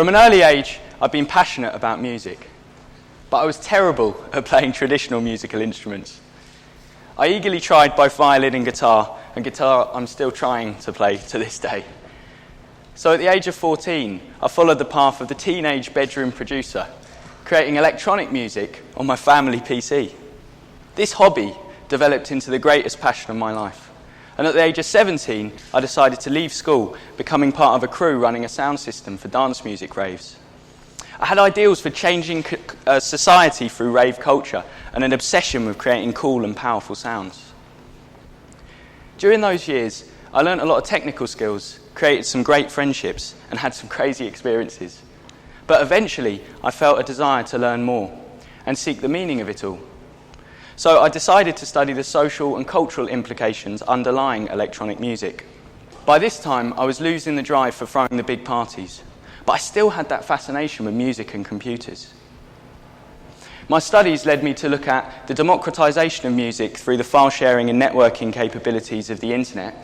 From an early age, I've been passionate about music, but I was terrible at playing traditional musical instruments. I eagerly tried both violin and guitar I'm still trying to play to this day. So at the age of 14, I followed the path of the teenage bedroom producer, creating electronic music on my family PC. This hobby developed into the greatest passion of my life. And at the age of 17, I decided to leave school, becoming part of a crew running a sound system for dance music raves. I had ideals for changing society through rave culture and an obsession with creating cool and powerful sounds. During those years, I learned a lot of technical skills, created some great friendships, and had some crazy experiences. But eventually, I felt a desire to learn more and seek the meaning of it all. So I decided to study the social and cultural implications underlying electronic music. By this time, I was losing the drive for throwing the big parties, but I still had that fascination with music and computers. My studies led me to look at the democratization of music through the file sharing and networking capabilities of the internet,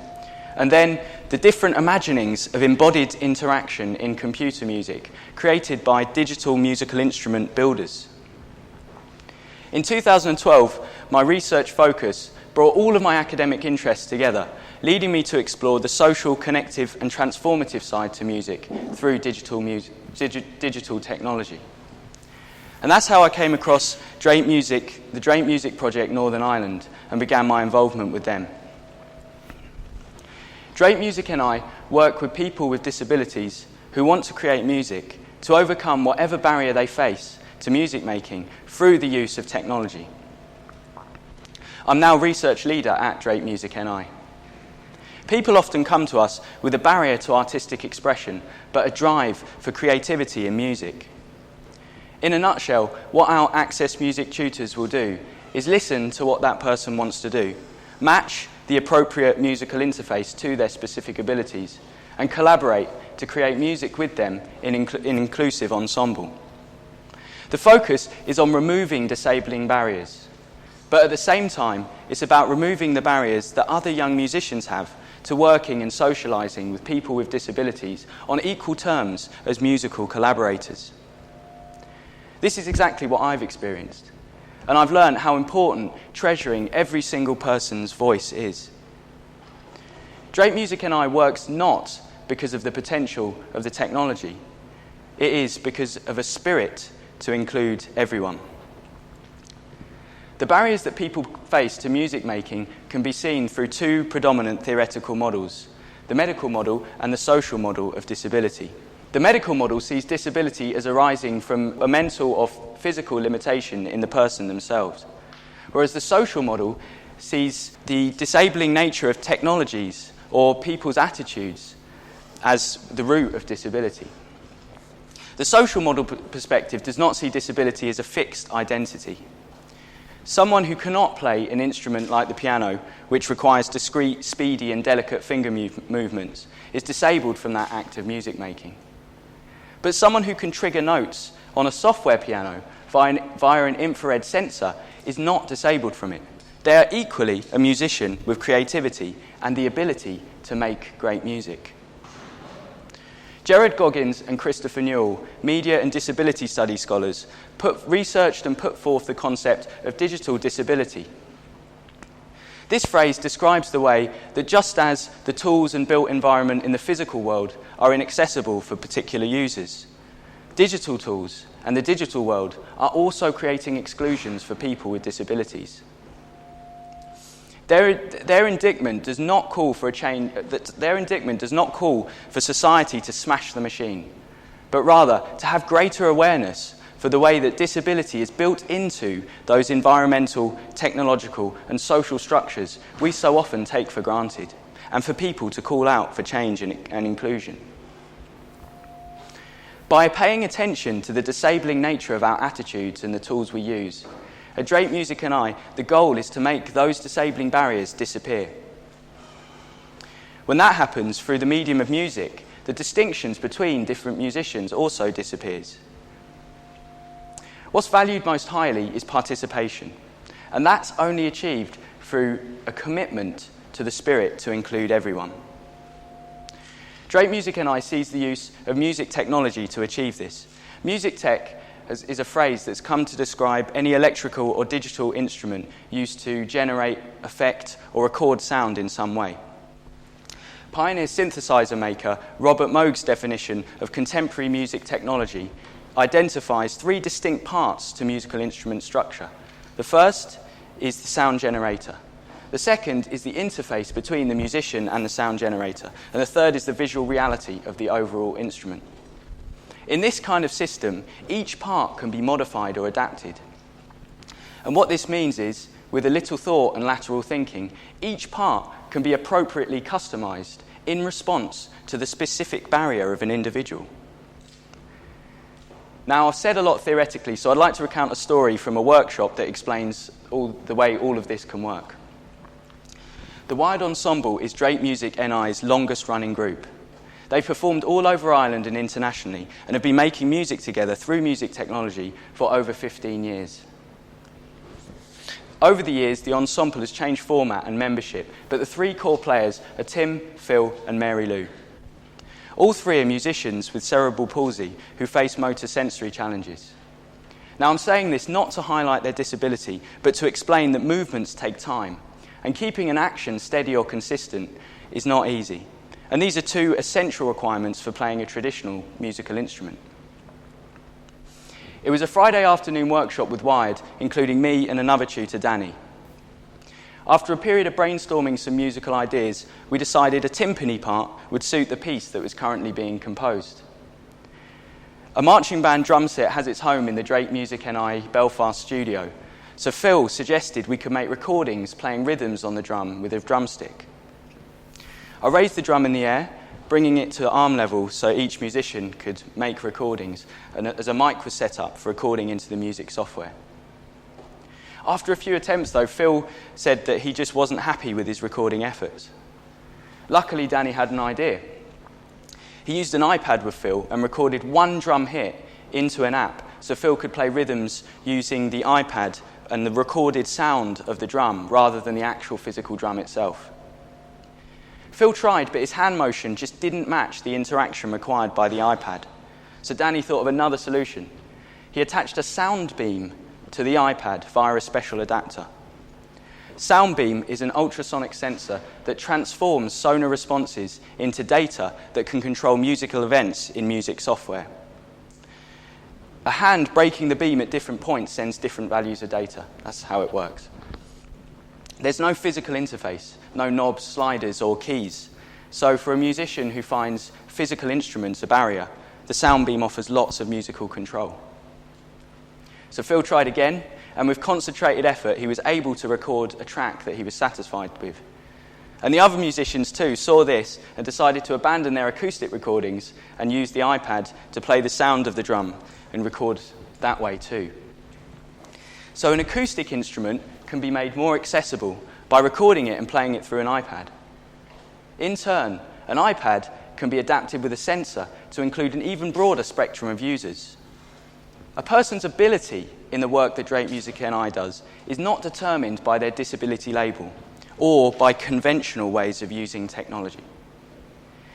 and then the different imaginings of embodied interaction in computer music created by digital musical instrument builders. In 2012, my research focus brought all of my academic interests together, leading me to explore the social, connective and transformative side to music through digital technology. And that's how I came across the Drape Music Project Northern Ireland and began my involvement with them. Drape Music and I work with people with disabilities who want to create music to overcome whatever barrier they face to music making through the use of technology. I'm now research leader at Drape Music NI. People often come to us with a barrier to artistic expression, but a drive for creativity in music. In a nutshell, what our Access Music tutors will do is listen to what that person wants to do, match the appropriate musical interface to their specific abilities, and collaborate to create music with them in inclusive ensemble. The focus is on removing disabling barriers, but at the same time, it's about removing the barriers that other young musicians have to working and socialising with people with disabilities on equal terms as musical collaborators. This is exactly what I've experienced, and I've learned how important treasuring every single person's voice is. Drape Music NI works not because of the potential of the technology. It is because of a spirit to include everyone. The barriers that people face to music making can be seen through two predominant theoretical models, the medical model and the social model of disability. The medical model sees disability as arising from a mental or physical limitation in the person themselves, whereas the social model sees the disabling nature of technologies or people's attitudes as the root of disability. The social model perspective does not see disability as a fixed identity. Someone who cannot play an instrument like the piano, which requires discrete, speedy and delicate finger movements, is disabled from that act of music making. But someone who can trigger notes on a software piano via an infrared sensor is not disabled from it. They are equally a musician with creativity and the ability to make great music. Gerard Goggins and Christopher Newell, media and disability studies scholars, researched and put forth the concept of digital disability. This phrase describes the way that just as the tools and built environment in the physical world are inaccessible for particular users, digital tools and the digital world are also creating exclusions for people with disabilities. Their indictment does not call for society to smash the machine, but rather to have greater awareness for the way that disability is built into those environmental, technological and social structures we so often take for granted, and for people to call out for change and inclusion. By paying attention to the disabling nature of our attitudes and the tools we use, at Drape Music and I, the goal is to make those disabling barriers disappear. When that happens through the medium of music, the distinctions between different musicians also disappears. What's valued most highly is participation, and that's only achieved through a commitment to the spirit to include everyone. Drake Music NI sees the use of music technology to achieve this. Music tech is a phrase that's come to describe any electrical or digital instrument used to generate, affect, or record sound in some way. Pioneer synthesizer maker Robert Moog's definition of contemporary music technology identifies three distinct parts to musical instrument structure. The first is the sound generator. The second is the interface between the musician and the sound generator. And the third is the visual reality of the overall instrument. In this kind of system, each part can be modified or adapted. And what this means is, with a little thought and lateral thinking, each part can be appropriately customized in response to the specific barrier of an individual. Now, I've said a lot theoretically, so I'd like to recount a story from a workshop that explains the way all of this can work. The Wired Ensemble is Drake Music NI's longest-running group. They've performed all over Ireland and internationally and have been making music together through music technology for over 15 years. Over the years, the ensemble has changed format and membership, but the three core players are Tim, Phil and Mary Lou. All three are musicians with cerebral palsy who face motor sensory challenges. Now, I'm saying this not to highlight their disability, but to explain that movements take time, and keeping an action steady or consistent is not easy. And these are two essential requirements for playing a traditional musical instrument. It was a Friday afternoon workshop with Wired, including me and another tutor, Danny. After a period of brainstorming some musical ideas, we decided a timpani part would suit the piece that was currently being composed. A marching band drum set has its home in the Drake Music NI Belfast studio, so Phil suggested we could make recordings playing rhythms on the drum with a drumstick. I raised the drum in the air, bringing it to arm level so each musician could make recordings, and as a mic was set up for recording into the music software. After a few attempts, though, Phil said that he just wasn't happy with his recording efforts. Luckily, Danny had an idea. He used an iPad with Phil and recorded one drum hit into an app so Phil could play rhythms using the iPad and the recorded sound of the drum rather than the actual physical drum itself. Phil tried, but his hand motion just didn't match the interaction required by the iPad. So Danny thought of another solution. He attached a sound beam to the iPad via a special adapter. Sound beam is an ultrasonic sensor that transforms sonar responses into data that can control musical events in music software. A hand breaking the beam at different points sends different values of data. That's how it works. There's no physical interface, no knobs, sliders, or keys. So for a musician who finds physical instruments a barrier, the sound beam offers lots of musical control. So Phil tried again, and with concentrated effort, he was able to record a track that he was satisfied with. And the other musicians too saw this and decided to abandon their acoustic recordings and use the iPad to play the sound of the drum and record that way too. So an acoustic instrument can be made more accessible by recording it and playing it through an iPad. In turn, an iPad can be adapted with a sensor to include an even broader spectrum of users. A person's ability in the work that Drake Music NI does is not determined by their disability label or by conventional ways of using technology.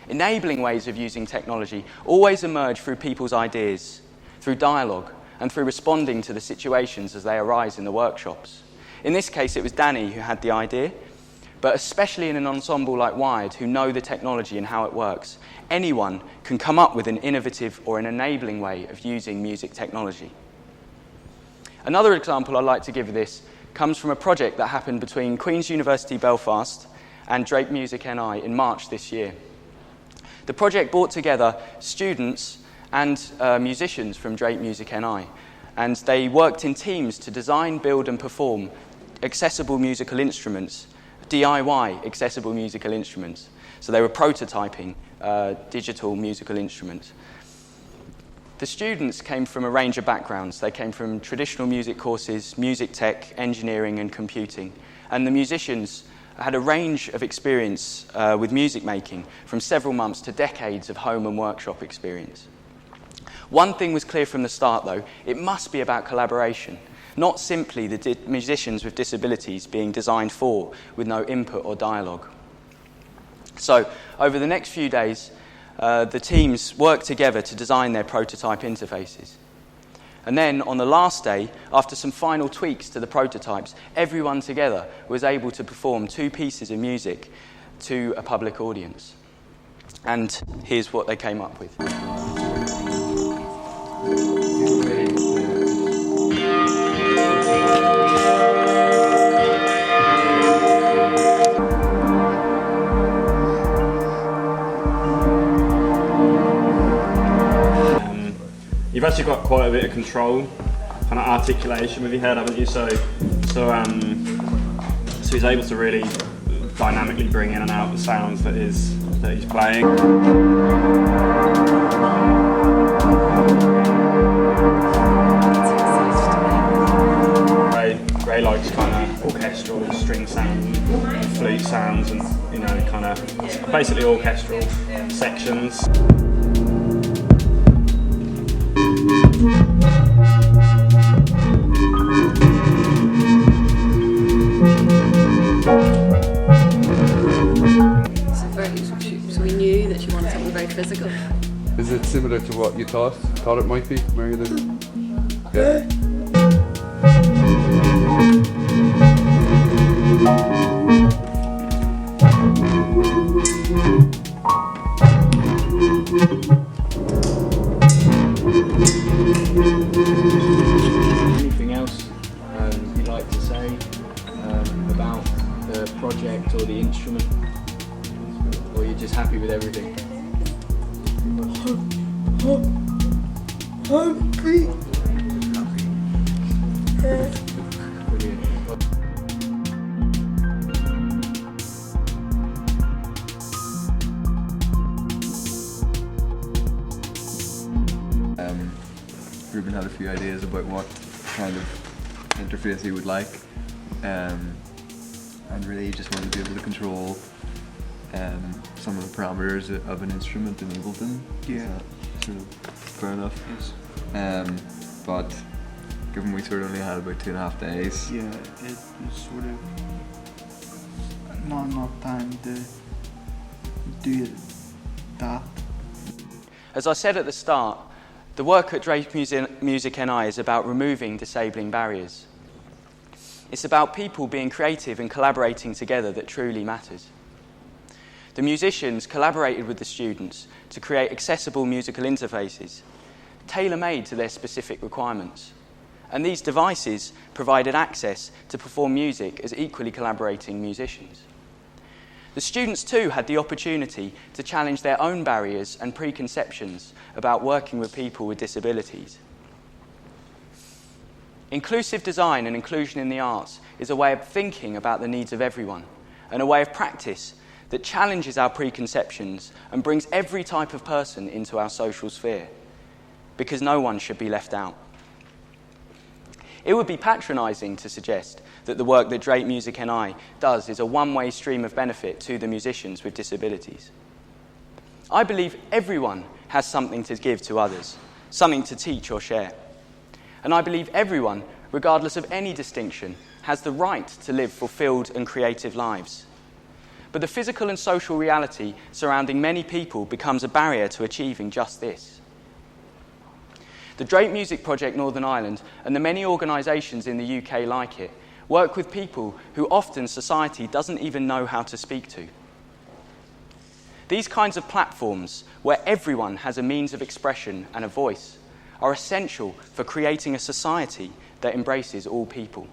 Enabling ways of using technology always emerge through people's ideas, through dialogue, and through responding to the situations as they arise in the workshops. In this case, it was Danny who had the idea, but especially in an ensemble like Wired, who know the technology and how it works, anyone can come up with an innovative or an enabling way of using music technology. Another example I'd like to give of this comes from a project that happened between University Belfast and Drake Music NI in March this year. The project brought together students and musicians from Drake Music NI, and they worked in teams to design, build and perform accessible musical instruments, DIY accessible musical instruments. So they were prototyping digital musical instruments. The students came from a range of backgrounds. They came from traditional music courses, music tech, engineering and computing. And the musicians had a range of experience with music making, from several months to decades of home and workshop experience. One thing was clear from the start, though: it must be about collaboration, not simply the musicians with disabilities being designed for, with no input or dialogue. So, over the next few days, the teams worked together to design their prototype interfaces. And then on the last day, after some final tweaks to the prototypes, everyone together was able to perform 2 pieces of music to a public audience. And here's what they came up with. You've actually got quite a bit of control, kind of articulation with your head, haven't you? So he's able to really dynamically bring in and out the sounds that he's playing. Ray likes kind of orchestral string sounds, flute sounds, and kind of basically orchestral sections. So we knew that you wanted something very physical. Is it similar to what you thought it might be, Mary? Yeah. Anything else you'd like to say about the project or the instrument? Or are you just happy with everything? Ruben had a few ideas about what kind of interface he would like, and really just wanted to be able to control some of the parameters of an instrument in Ableton. Yeah. Sort of fair enough. Yes. But given we sort of only had about 2.5 days. Yeah, it was sort of not enough time to do that. As I said at the start, the work at Drake Music NI is about removing disabling barriers. It's about people being creative and collaborating together that truly matters. The musicians collaborated with the students to create accessible musical interfaces, tailor-made to their specific requirements. And these devices provided access to perform music as equally collaborating musicians. The students too had the opportunity to challenge their own barriers and preconceptions about working with people with disabilities. Inclusive design and inclusion in the arts is a way of thinking about the needs of everyone, and a way of practice that challenges our preconceptions and brings every type of person into our social sphere, because no one should be left out. It would be patronising to suggest that the work that Drake Music NI does is a one-way stream of benefit to the musicians with disabilities. I believe everyone has something to give to others, something to teach or share. And I believe everyone, regardless of any distinction, has the right to live fulfilled and creative lives. But the physical and social reality surrounding many people becomes a barrier to achieving just this. The Drake Music Project Northern Ireland and the many organisations in the UK like it work with people who often society doesn't even know how to speak to. These kinds of platforms, where everyone has a means of expression and a voice, are essential for creating a society that embraces all people.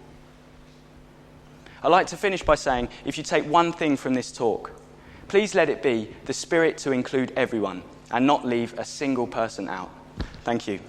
I'd like to finish by saying, if you take one thing from this talk, please let it be the spirit to include everyone and not leave a single person out. Thank you.